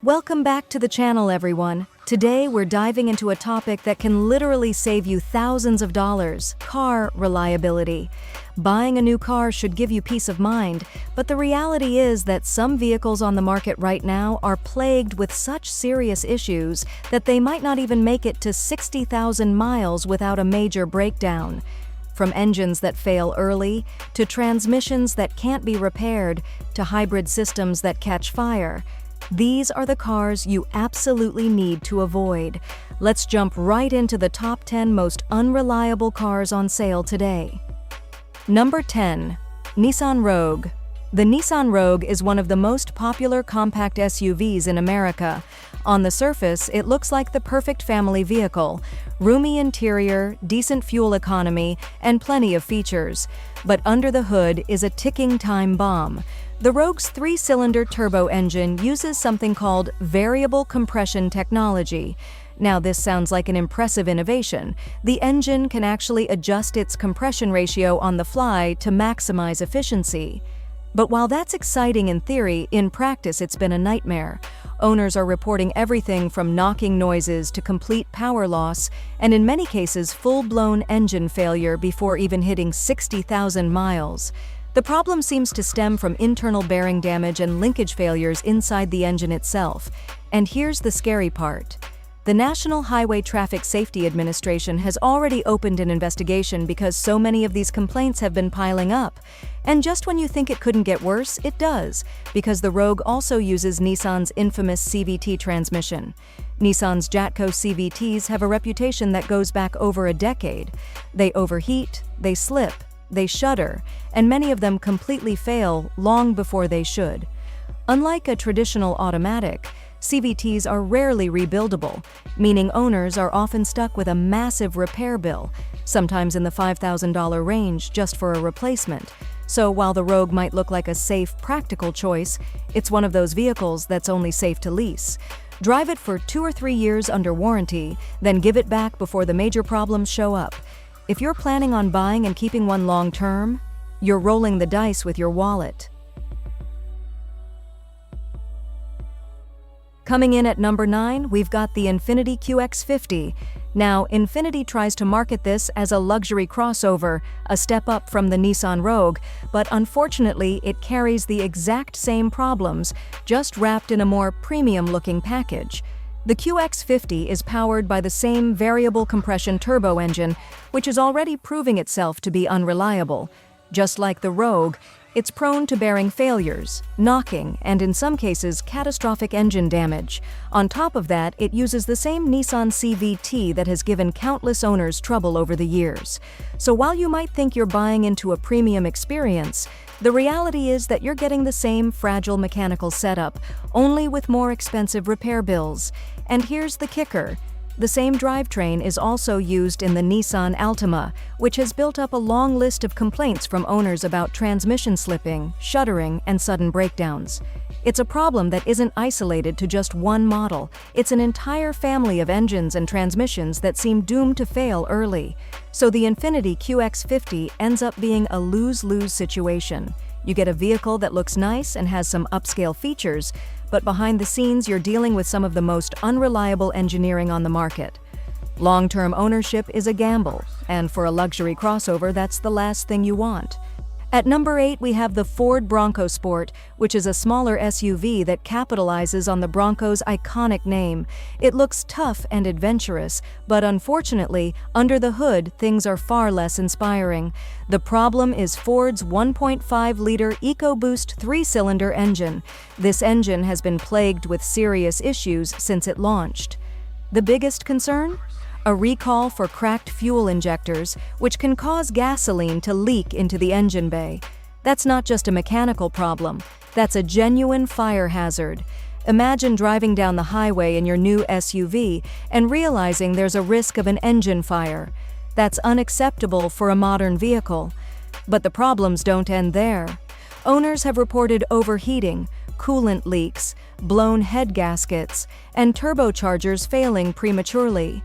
Welcome back to the channel, everyone. Today we're diving into a topic that can literally save you thousands of dollars: car reliability. Buying a new car should give you peace of mind, but the reality is that some vehicles on the market right now are plagued with such serious issues that they might not even make it to 60,000 miles without a major breakdown. From engines that fail early, to transmissions that can't be repaired, to hybrid systems that catch fire. These are the cars you absolutely need to avoid. Let's jump right into the top 10 most unreliable cars on sale today. Number 10. Nissan Rogue. The Nissan Rogue is one of the most popular compact SUVs in America. On the surface, it looks like the perfect family vehicle: roomy interior, decent fuel economy, and plenty of features. But under the hood is a ticking time bomb. The Rogue's three-cylinder turbo engine uses something called variable compression technology. Now, this sounds like an impressive innovation. The engine can actually adjust its compression ratio on the fly to maximize efficiency. But while that's exciting in theory, in practice it's been a nightmare. Owners are reporting everything from knocking noises to complete power loss, and in many cases full-blown engine failure before even hitting 60,000 miles. The problem seems to stem from internal bearing damage and linkage failures inside the engine itself. And here's the scary part. The National Highway Traffic Safety Administration has already opened an investigation because so many of these complaints have been piling up. And just when you think it couldn't get worse, it does, because the Rogue also uses Nissan's infamous CVT transmission. Nissan's Jatco CVTs have a reputation that goes back over a decade. They overheat, they slip, they shudder, and many of them completely fail long before they should. Unlike a traditional automatic, CVTs are rarely rebuildable, meaning owners are often stuck with a massive repair bill, sometimes in the $5,000 range just for a replacement. So while the Rogue might look like a safe, practical choice, it's one of those vehicles that's only safe to lease. Drive it for 2 or 3 years under warranty, then give it back before the major problems show up. If you're planning on buying and keeping one long-term, you're rolling the dice with your wallet. Coming in at number 9, we've got the Infiniti QX50. Now, Infiniti tries to market this as a luxury crossover, a step up from the Nissan Rogue, but unfortunately it carries the exact same problems, just wrapped in a more premium-looking package. The QX50 is powered by the same variable compression turbo engine, which is already proving itself to be unreliable. Just like the Rogue, it's prone to bearing failures, knocking, and in some cases catastrophic engine damage. On top of that, it uses the same Nissan CVT that has given countless owners trouble over the years. So while you might think you're buying into a premium experience, the reality is that you're getting the same fragile mechanical setup, only with more expensive repair bills. And here's the kicker. The same drivetrain is also used in the Nissan Altima, which has built up a long list of complaints from owners about transmission slipping, shuddering, and sudden breakdowns. It's a problem that isn't isolated to just one model. It's an entire family of engines and transmissions that seem doomed to fail early. So the Infiniti QX50 ends up being a lose-lose situation. You get a vehicle that looks nice and has some upscale features, but behind the scenes you're dealing with some of the most unreliable engineering on the market. Long-term ownership is a gamble, and for a luxury crossover, that's the last thing you want. At number 8, we have the Ford Bronco Sport, which is a smaller SUV that capitalizes on the Bronco's iconic name. It looks tough and adventurous, but unfortunately, under the hood, things are far less inspiring. The problem is Ford's 1.5-liter EcoBoost 3-cylinder engine. This engine has been plagued with serious issues since it launched. The biggest concern? A recall for cracked fuel injectors, which can cause gasoline to leak into the engine bay. That's not just a mechanical problem, that's a genuine fire hazard. Imagine driving down the highway in your new SUV and realizing there's a risk of an engine fire. That's unacceptable for a modern vehicle. But the problems don't end there. Owners have reported overheating, coolant leaks, blown head gaskets, and turbochargers failing prematurely.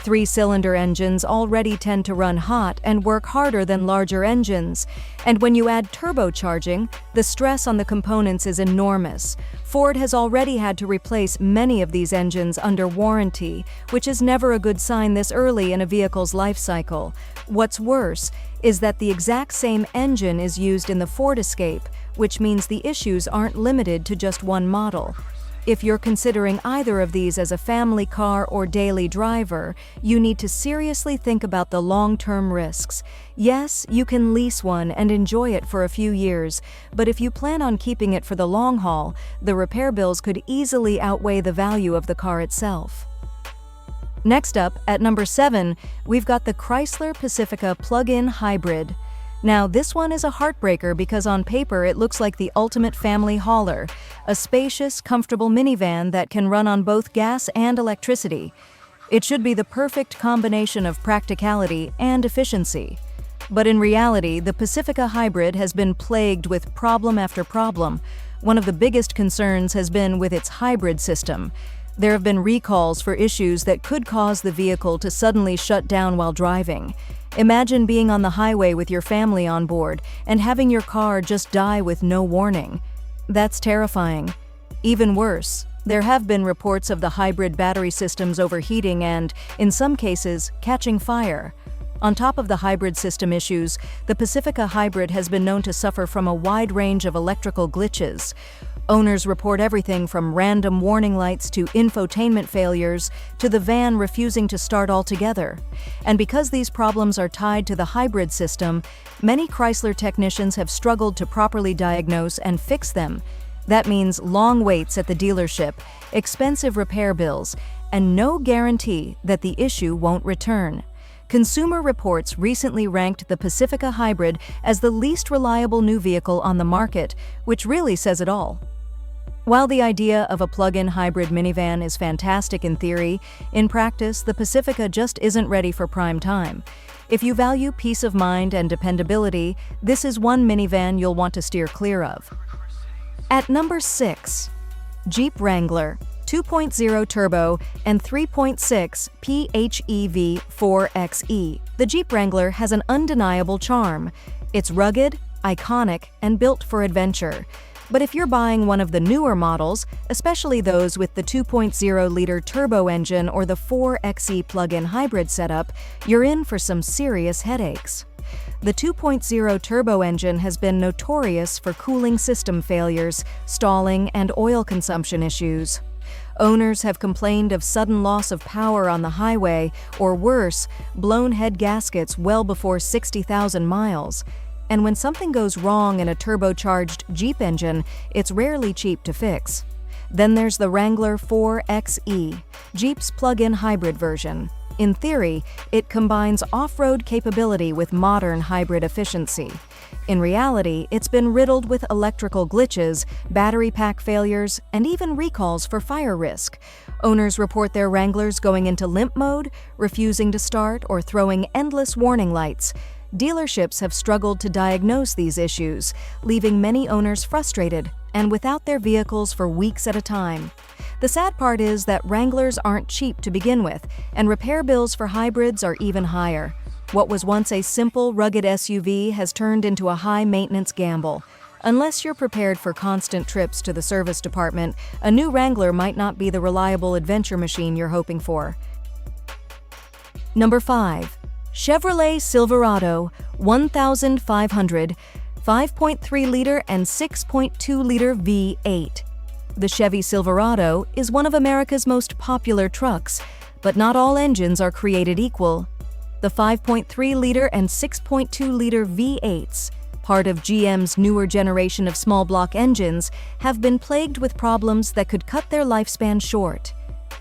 Three-cylinder engines already tend to run hot and work harder than larger engines. And when you add turbocharging, the stress on the components is enormous. Ford has already had to replace many of these engines under warranty, which is never a good sign this early in a vehicle's life cycle. What's worse is that the exact same engine is used in the Ford Escape, which means the issues aren't limited to just one model. If you're considering either of these as a family car or daily driver, you need to seriously think about the long-term risks. Yes, you can lease one and enjoy it for a few years, but if you plan on keeping it for the long haul, the repair bills could easily outweigh the value of the car itself. Next up, at number 7, we've got the Chrysler Pacifica plug-in hybrid. Now, this one is a heartbreaker because on paper it looks like the ultimate family hauler, a spacious, comfortable minivan that can run on both gas and electricity. It should be the perfect combination of practicality and efficiency. But in reality, the Pacifica hybrid has been plagued with problem after problem. One of the biggest concerns has been with its hybrid system. There have been recalls for issues that could cause the vehicle to suddenly shut down while driving. Imagine being on the highway with your family on board and having your car just die with no warning. That's terrifying. Even worse, there have been reports of the hybrid battery systems overheating and, in some cases, catching fire. On top of the hybrid system issues, the Pacifica hybrid has been known to suffer from a wide range of electrical glitches. Owners report everything from random warning lights to infotainment failures to the van refusing to start altogether. And because these problems are tied to the hybrid system, many Chrysler technicians have struggled to properly diagnose and fix them. That means long waits at the dealership, expensive repair bills, and no guarantee that the issue won't return. Consumer Reports recently ranked the Pacifica hybrid as the least reliable new vehicle on the market, which really says it all. While the idea of a plug-in hybrid minivan is fantastic in theory, in practice, the Pacifica just isn't ready for prime time. If you value peace of mind and dependability, this is one minivan you'll want to steer clear of. At number 6, Jeep Wrangler 2.0 Turbo and 3.6 PHEV 4xe. The Jeep Wrangler has an undeniable charm. It's rugged, iconic, and built for adventure. But if you're buying one of the newer models, especially those with the 2.0-liter turbo engine or the 4xe plug-in hybrid setup, you're in for some serious headaches. The 2.0 turbo engine has been notorious for cooling system failures, stalling, and oil consumption issues. Owners have complained of sudden loss of power on the highway, or worse, blown head gaskets well before 60,000 miles. And when something goes wrong in a turbocharged Jeep engine, it's rarely cheap to fix. Then there's the Wrangler 4xe, Jeep's plug-in hybrid version. In theory, it combines off-road capability with modern hybrid efficiency. In reality, it's been riddled with electrical glitches, battery pack failures, and even recalls for fire risk. Owners report their Wranglers going into limp mode, refusing to start, or throwing endless warning lights. Dealerships have struggled to diagnose these issues, leaving many owners frustrated and without their vehicles for weeks at a time. The sad part is that Wranglers aren't cheap to begin with, and repair bills for hybrids are even higher. What was once a simple, rugged SUV has turned into a high-maintenance gamble. Unless you're prepared for constant trips to the service department, a new Wrangler might not be the reliable adventure machine you're hoping for. Number 5. Chevrolet Silverado 1500, 5.3-liter and 6.2-liter V8. The Chevy Silverado is one of America's most popular trucks, but not all engines are created equal. The 5.3-liter and 6.2-liter V8s, part of GM's newer generation of small-block engines, have been plagued with problems that could cut their lifespan short.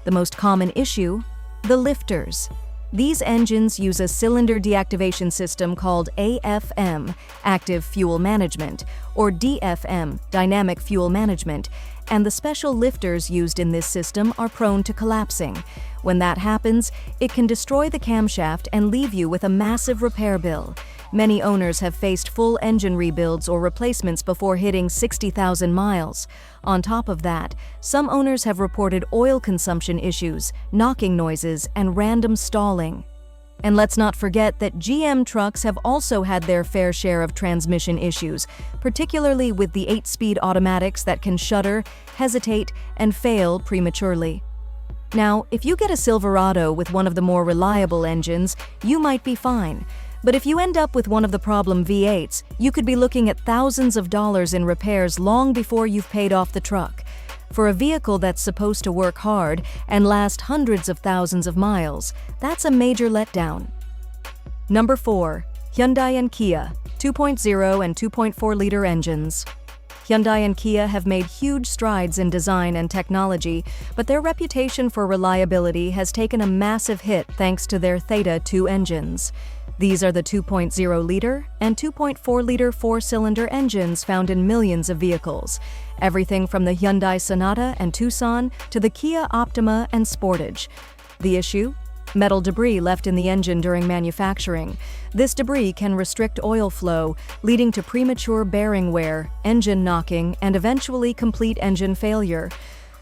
The most common issue? The lifters. These engines use a cylinder deactivation system called AFM, Active Fuel Management, or DFM, Dynamic Fuel Management, and the special lifters used in this system are prone to collapsing. When that happens, it can destroy the camshaft and leave you with a massive repair bill. many owners have faced full engine rebuilds or replacements before hitting 60,000 miles. On top of that, some owners have reported oil consumption issues, knocking noises, and random stalling. And let's not forget that GM trucks have also had their fair share of transmission issues, particularly with the 8-speed automatics that can shudder, hesitate, and fail prematurely. Now, if you get a Silverado with one of the more reliable engines, you might be fine. But if you end up with one of the problem V8s, you could be looking at thousands of dollars in repairs long before you've paid off the truck. For a vehicle that's supposed to work hard and last hundreds of thousands of miles, that's a major letdown. Number 4. Hyundai and Kia, 2.0 and 2.4-liter engines. Hyundai and Kia have made huge strides in design and technology, but their reputation for reliability has taken a massive hit thanks to their Theta 2 engines. These are the 2.0-liter and 2.4-liter four-cylinder engines found in millions of vehicles, everything from the Hyundai Sonata and Tucson to the Kia Optima and Sportage. The issue? Metal debris left in the engine during manufacturing. This debris can restrict oil flow, leading to premature bearing wear, engine knocking, and eventually complete engine failure.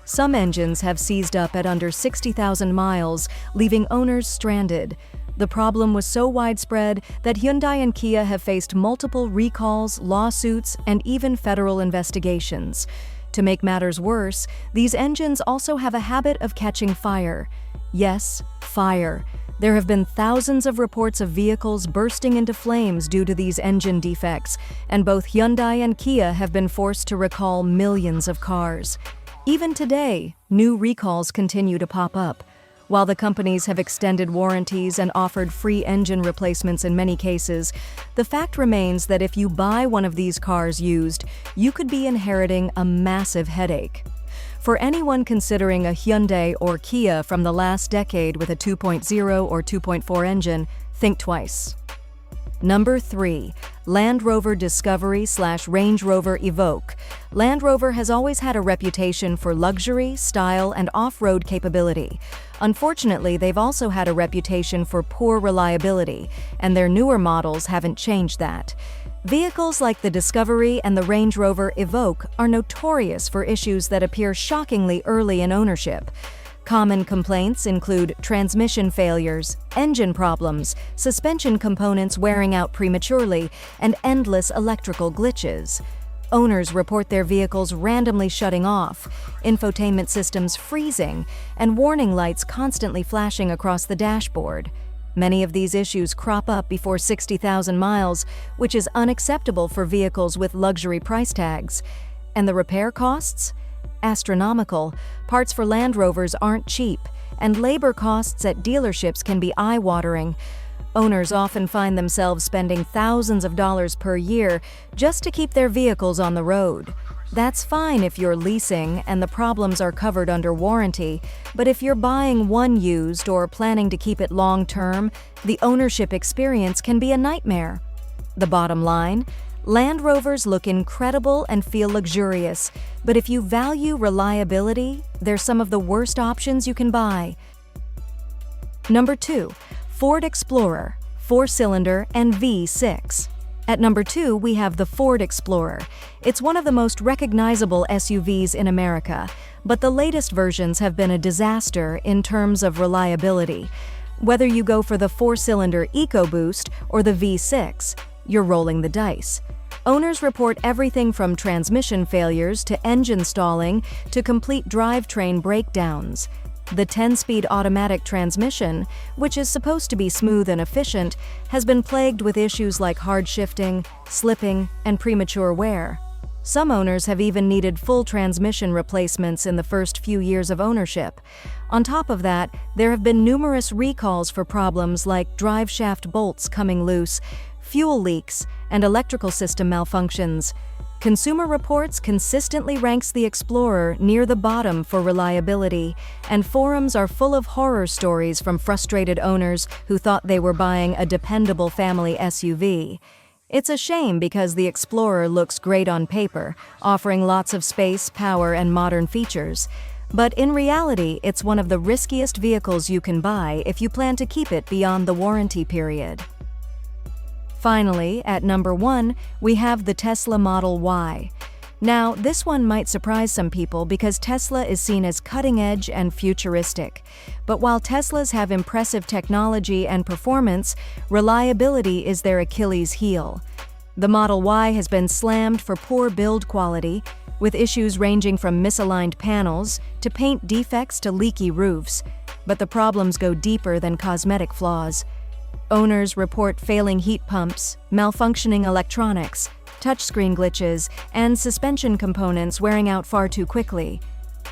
Some engines have seized up at under 60,000 miles, leaving owners stranded. The problem was so widespread that Hyundai and Kia have faced multiple recalls, lawsuits, and even federal investigations. To make matters worse, these engines also have a habit of catching fire. Yes, fire. There have been thousands of reports of vehicles bursting into flames due to these engine defects, and both Hyundai and Kia have been forced to recall millions of cars. Even today, new recalls continue to pop up. While the companies have extended warranties and offered free engine replacements in many cases, the fact remains that if you buy one of these cars used, you could be inheriting a massive headache. For anyone considering a Hyundai or Kia from the last decade with a 2.0 or 2.4 engine, think twice. Number 3. Land Rover Discovery/Range Rover Evoque. Land Rover has always had a reputation for luxury, style, and off-road capability. Unfortunately, they've also had a reputation for poor reliability, and their newer models haven't changed that. Vehicles like the Discovery and the Range Rover Evoque are notorious for issues that appear shockingly early in ownership. Common complaints include transmission failures, engine problems, suspension components wearing out prematurely, and endless electrical glitches. Owners report their vehicles randomly shutting off, infotainment systems freezing, and warning lights constantly flashing across the dashboard. Many of these issues crop up before 60,000 miles, which is unacceptable for vehicles with luxury price tags. And the repair costs? Astronomical. Parts for Land Rovers aren't cheap, and labor costs at dealerships can be eye-watering. Owners often find themselves spending thousands of dollars per year just to keep their vehicles on the road. That's fine if you're leasing and the problems are covered under warranty, but if you're buying one used or planning to keep it long-term, the ownership experience can be a nightmare. The bottom line? Land Rovers look incredible and feel luxurious, but if you value reliability, they're some of the worst options you can buy. Number 2. Ford Explorer, 4-cylinder and V6. At number 2, we have the Ford Explorer. It's one of the most recognizable SUVs in America, but the latest versions have been a disaster in terms of reliability. Whether you go for the 4-cylinder EcoBoost or the V6, you're rolling the dice. Owners report everything from transmission failures to engine stalling to complete drivetrain breakdowns. The 10-speed automatic transmission, which is supposed to be smooth and efficient, has been plagued with issues like hard shifting, slipping, and premature wear. Some owners have even needed full transmission replacements in the first few years of ownership. On top of that, there have been numerous recalls for problems like drive shaft bolts coming loose, fuel leaks, and electrical system malfunctions. Consumer Reports consistently ranks the Explorer near the bottom for reliability, and forums are full of horror stories from frustrated owners who thought they were buying a dependable family SUV. It's a shame because the Explorer looks great on paper, offering lots of space, power, and modern features. But in reality, it's one of the riskiest vehicles you can buy if you plan to keep it beyond the warranty period. Finally, at number 1, we have the Tesla Model Y. Now, this one might surprise some people because Tesla is seen as cutting-edge and futuristic. But while Teslas have impressive technology and performance, reliability is their Achilles heel. The Model Y has been slammed for poor build quality, with issues ranging from misaligned panels to paint defects to leaky roofs. But the problems go deeper than cosmetic flaws. Owners report failing heat pumps, malfunctioning electronics, touchscreen glitches, and suspension components wearing out far too quickly.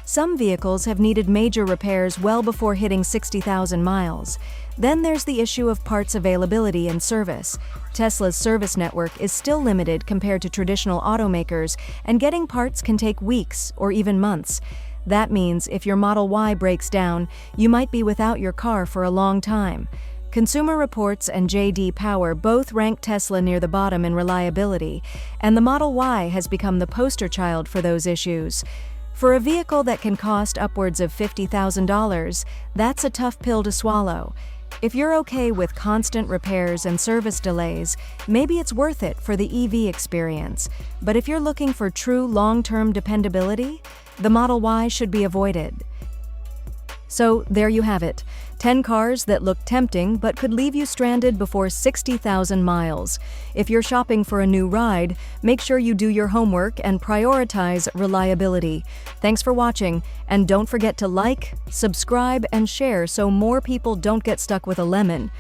Some vehicles have needed major repairs well before hitting 60,000 miles. Then there's the issue of parts availability and service. Tesla's service network is still limited compared to traditional automakers, and getting parts can take weeks or even months. That means if your Model Y breaks down, you might be without your car for a long time. Consumer Reports and J.D. Power both rank Tesla near the bottom in reliability, and the Model Y has become the poster child for those issues. For a vehicle that can cost upwards of $50,000, that's a tough pill to swallow. If you're okay with constant repairs and service delays, maybe it's worth it for the EV experience. But if you're looking for true long-term dependability, the Model Y should be avoided. So there you have it, 10 cars that look tempting but could leave you stranded before 60,000 miles. If you're shopping for a new ride, make sure you do your homework and prioritize reliability. Thanks for watching, and don't forget to like, subscribe, and share so more people don't get stuck with a lemon.